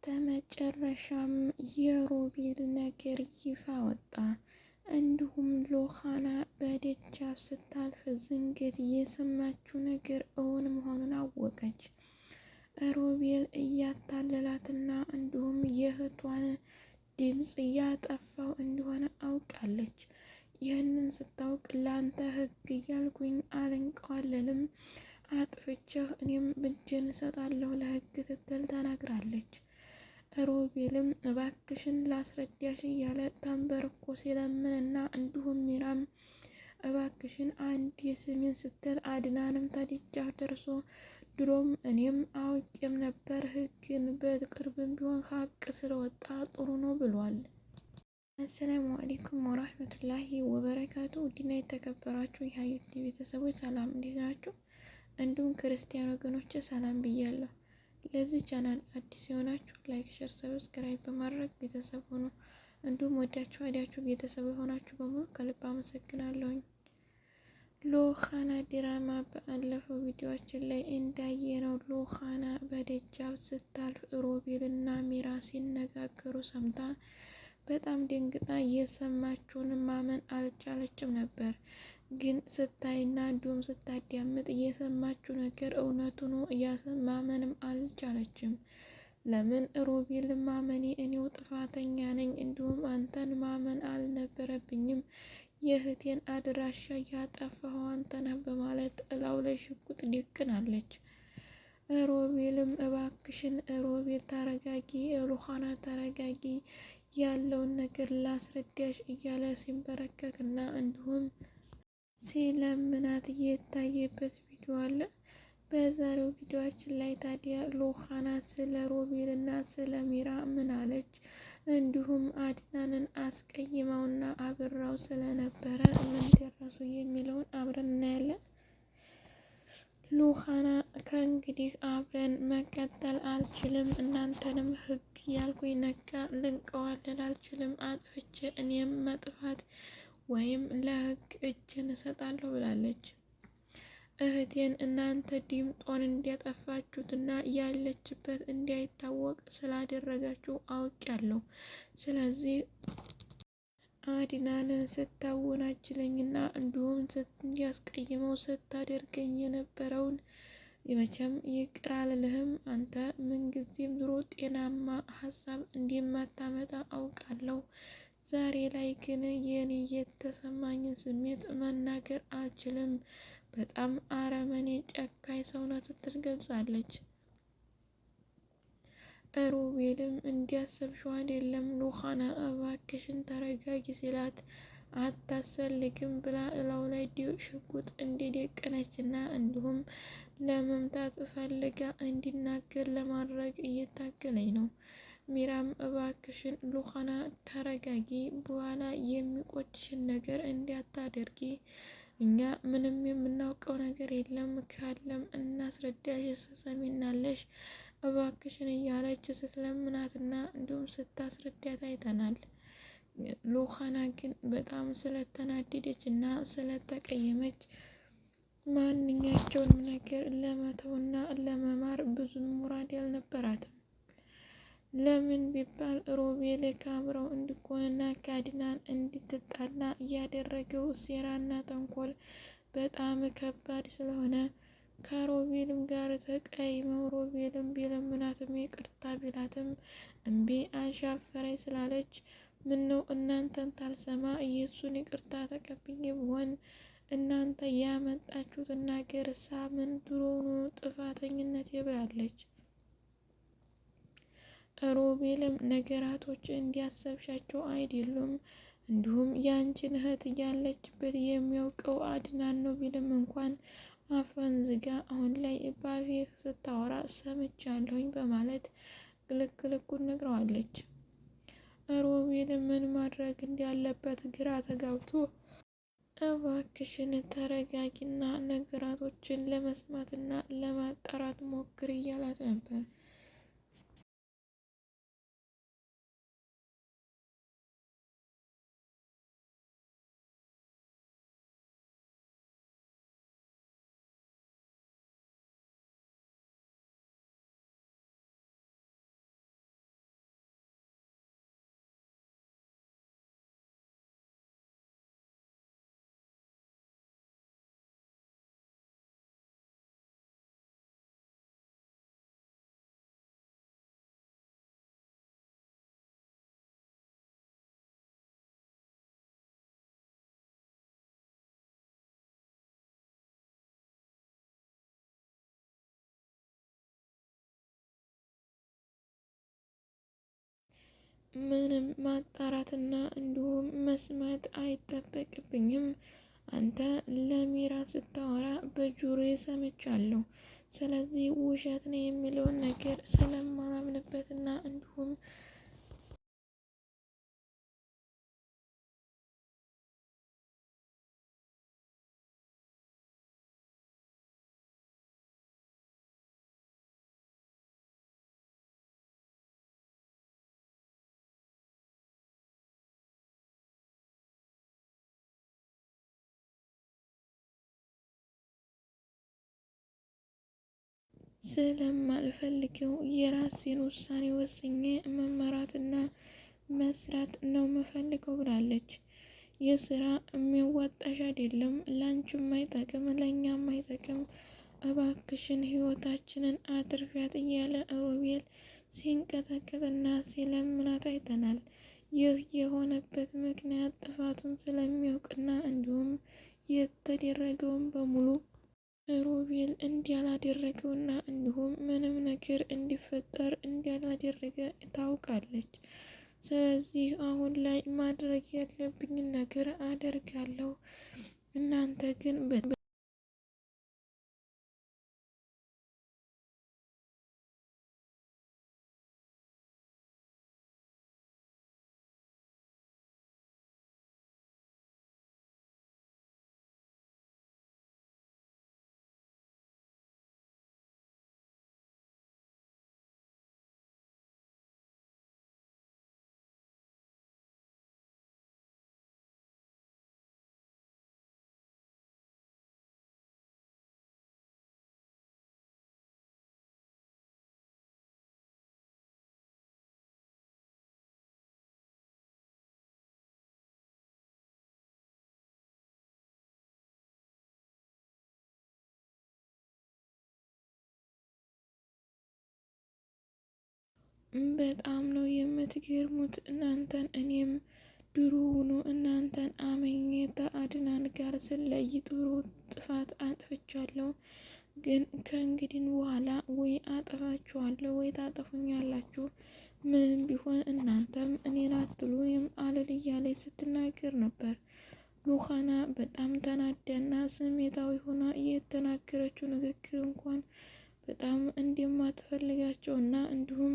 በስተመጨረሻም የሮቤል ነገር ይፋ ወጣ። እንዲሁም ሎኻና በደጃፍ ስታልፍ ዝንገት የሰማችው ነገር እውን መሆኑን አወቀች። ሮቤል እያታለላትና እንዲሁም የእህቷን ድምፅ እያጠፋው እንደሆነ አውቃለች። ይህንን ስታውቅ ላንተ ህግ እያልኩኝ አልንቀዋለልም፣ አጥፍቼህ እኔም ብጄን እሰጣለሁ ለህግ ስትል ተናግራለች። ሮቤልም እባክሽን ላስረዳሽ እያለ ተንበርኮ ሲለምንና እንዲሁም ሚራም እባክሽን አንድ የስሜን ስትል አድናንም ተደጃፍ ደርሶ ድሮም እኔም አውቄም ነበር ህግን በቅርብም ቢሆን ሀቅ ስለወጣ ጥሩ ነው ብሏል። አሰላሙ አለይኩም ወራህመቱላሂ ወበረካቱ። ውድና የተከበራችሁ የሀዩት ቤተሰቦች ሰላም እንዴት ናችሁ? እንዲሁም ክርስቲያን ወገኖች ሰላም ብያለሁ። ለዚህ ቻናል አዲስ የሆናችሁ ላይክ፣ ሸር፣ ሰብስክራይብ በማድረግ ቤተሰብ ሆኖ እንዲሁም ወዳችሁ ቤተሰብ የሆናችሁ በሙሉ ከልብ አመሰግናለሁኝ። ሎኻና ድራማ ባለፈው ቪዲዮአችን ላይ እንዳየነው ሎኻና በደጃፍ ስታልፍ ሮቤልና ሚራ ሲነጋገሩ ሰምታ በጣም ደንግጣ የሰማችውን ማመን አልቻለችም ነበር። ግን ስታይና እንዲሁም ስታዳምጥ የሰማችው ነገር እውነቱ ነው ማመንም አልቻለችም። ለምን ሮቤል ማመኔ እኔው ጥፋተኛ ነኝ፣ እንዲሁም አንተን ማመን አልነበረብኝም፣ የእህቴን አድራሻ ያጠፋኸው አንተ ነህ በማለት እላው ላይ ሽጉጥ ደቅናለች። ሮቤልም እባክሽን ሮቤል ተረጋጊ፣ ሎኻና ተረጋጊ፣ ያለውን ነገር ላስረዳሽ እያለ ሲንበረከክና እንዲሁም ሲለምናት የታየበት ቪዲዮ አለ። በዛሬው ቪዲዮአችን ላይ ታዲያ ሎኻና ስለ ሮቤልና ስለ ሚራ ምን አለች፣ እንዲሁም አድናንን አስቀይመውና አብራው ስለነበረ ምን ደረሱ የሚለውን አብረን እናያለን። ሎኻና ከእንግዲህ አብረን መቀጠል አልችልም፣ እናንተንም ህግ ያልኩኝ ነጋ ልንቀዋለል አልችልም፣ አጥፍቼ እኔም መጥፋት ወይም ለህግ እጅን እሰጣለሁ ብላለች። እህቴን እናንተ ዲምጦን እንዲያጠፋችሁትና ያለችበት እንዳይታወቅ ስላደረጋችሁ አውቄያለሁ። ስለዚህ አድናንን ስታወናጅለኝና እንዲሁም እንዲያስቀይመው ስታደርገኝ የነበረውን መቼም ይቅር አልልህም። አንተ ምንጊዜም ድሮ ጤናማ ሀሳብ እንደማታመጣ አውቃለሁ። ዛሬ ላይ ግን የኔ የተሰማኝን ስሜት መናገር አልችልም። በጣም አረመኔ ጨካኝ ሰውነት ትገልጻለች። ሮቤልም እንዲያሰብሽው አይደለም ሎኻና እባክሽን ተረጋጊ ሲላት አታሰልግም ብላ እላው ላይ ሽጉጥ እንዲደቀነችና እንዲሁም ለመምታት ፈልጋ እንዲናገር ለማድረግ እየታገለኝ ነው። ሚራም እባክሽን ሎኻና ተረጋጊ፣ በኋላ የሚቆጭሽን ነገር እንዲያታደርጊ፣ እኛ ምንም የምናውቀው ነገር የለም፣ ካለም እናስረዳሽ ሰሰሚናለሽ እባክሽን እያለች ስትለምናትና እንዲሁም ስታስረዳት አይተናል። ሎኻና ግን በጣም ስለተናደደች እና ስለተቀየመች ማንኛቸውንም ነገር ለመተውና ለመማር ብዙም ሙራድ ያልነበራትም። ለምን ቢባል ሮቤል ከአብረው እንዲኮንና ከአድናን እንድትጣላ ያደረገው ሴራና ተንኮል በጣም ከባድ ስለሆነ ከሮቤልም ጋር ተቀይመው ሮቤልም ቢለምናትም ይቅርታ ቢላትም እምቢ አሻፈረኝ ስላለች ምነው እናንተን ታልሰማ የሱን ይቅርታ ተቀብዬ ብሆን እናንተ ያመጣችሁትን ነገር ሳምን ድሮውኑ ጥፋተኝነት ብላለች። ሮቤልም ነገራቶች እንዲያሰብሻቸው አይደሉም፣ እንዲሁም ያንቺን እህት ያለችበት የሚያውቀው አድናን ነው ቢልም እንኳን አፈን ዝጋ፣ አሁን ላይ ባፌህ ስታወራ ሰምቻለሁኝ በማለት ልክ ልኩን ነግረዋለች። ሮቤል ምን ማድረግ እንዳለበት ግራ ተጋብቶ እባክሽን ተረጋጊና ነገራቶችን ለመስማትና ለማጣራት ሞክር እያላት ነበር። ምንም ማጣራትና እንዲሁም መስማት አይጠበቅብኝም። አንተ ለሚራ ስታወራ በጆሮዬ ሰምቻለሁ። ስለዚህ ውሸት ነው የሚለውን ነገር ስለማምንበትና እንዲሁም ስለማልፈልገው የራሴን ውሳኔ ወስኜ መመራትና መስራት ነው መፈልገው ብላለች። የስራ የሚዋጣሽ አይደለም፣ ላንቺም አይጠቅም፣ ለእኛም አይጠቅም፣ እባክሽን ህይወታችንን አትርፊያት እያለ ሮቤል ሲንቀጠቀጥና ሲለምናት አይተናል። ይህ የሆነበት ምክንያት ጥፋቱን ስለሚያውቅና እንዲሁም የተደረገውን በሙሉ ሮቤል እንዲያላደረገውና እንዲሁም ምንም ነገር እንዲፈጠር እንዳላደረገ ታውቃለች። ስለዚህ አሁን ላይ ማድረግ ያለብኝን ነገር አደርጋለሁ። እናንተ ግን በጣም ነው የምትገርሙት እናንተን። እኔም ድሮውኑ እናንተን አመኜ ከአድናን ጋር ስለይ ጥሩ ጥፋት አጥፍቻለሁ። ግን ከእንግዲህ በኋላ ወይ አጠፋችኋለሁ ወይ ታጠፉኛላችሁ። ምንም ቢሆን እናንተም እኔን አትሉኝም አልል እያለች ስትናገር ነበር። ሉኻና በጣም ተናዳና ስሜታዊ ሆና የተናገረችው ንግግር እንኳን በጣም እንደማትፈልጋቸውና እንዲሁም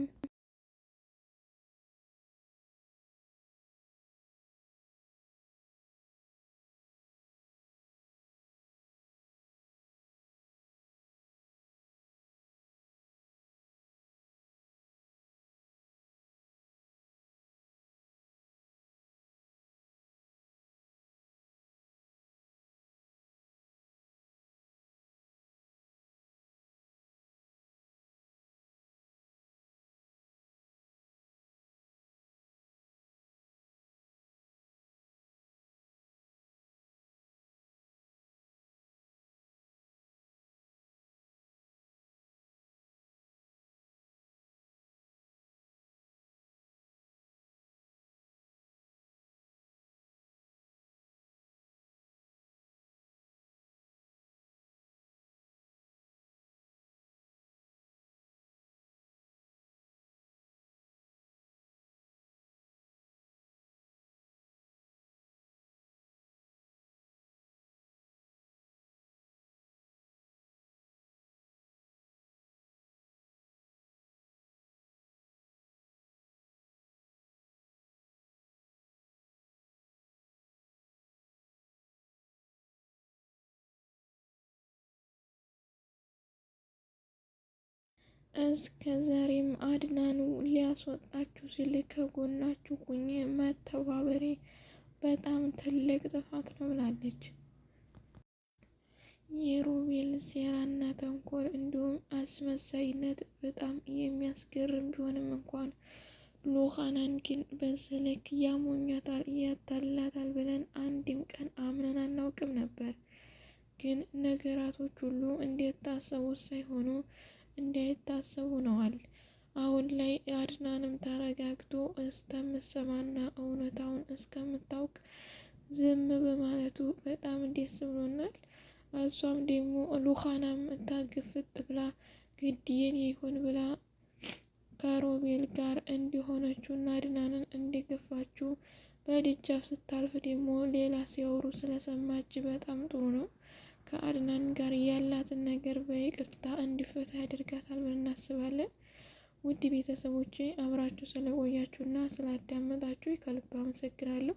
እስከ ዛሬም አድናኑ ሊያስወጣችሁ ሲል ከጎናችሁ ሁኜ መተባበሬ በጣም ትልቅ ጥፋት ነው ብላለች። የሮቤል ሴራና ተንኮል እንዲሁም አስመሳይነት በጣም የሚያስገርም ቢሆንም እንኳን ሉኻናን ግን በዚህ ልክ ያሞኛታል፣ ያታልላታል ብለን አንድም ቀን አምነን አናውቅም ነበር። ግን ነገራቶች ሁሉ እንደታሰቡት ሳይሆኑ እንዳይታሰቡ ነዋል። አሁን ላይ አድናንም ተረጋግቶ እስከምሰማና እውነታውን እስከምታውቅ ዝም በማለቱ በጣም ደስ ብሎናል። እሷም ደግሞ ሉኻናም ታግፍት ብላ ግድ የኔ ይሆን ብላ ከሮቤል ጋር እንዲሆነችው እና አድናንን እንዲገፋችው በደጃፍ ስታልፍ ደግሞ ሌላ ሲያወሩ ስለሰማች በጣም ጥሩ ነው። ከአድናን ጋር ያላትን ነገር በይቅርታ እንዲፈታ ያደርጋታል ብለን እናስባለን። ውድ ቤተሰቦቼ አብራችሁ ስለቆያችሁ እና ስላዳመጣችሁ ከልብ አመሰግናለሁ።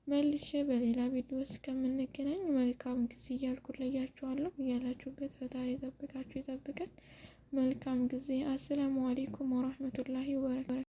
መልሼ በሌላ ቪዲዮ እስከምንገናኝ መልካም ጊዜ እያልኩ ለያችኋለሁ። እያላችሁበት ፈጣሪ ይጠብቃችሁ ይጠብቀን። መልካም ጊዜ። አሰላሙ አሌይኩም ወራህመቱላሂ ወበረካቱ።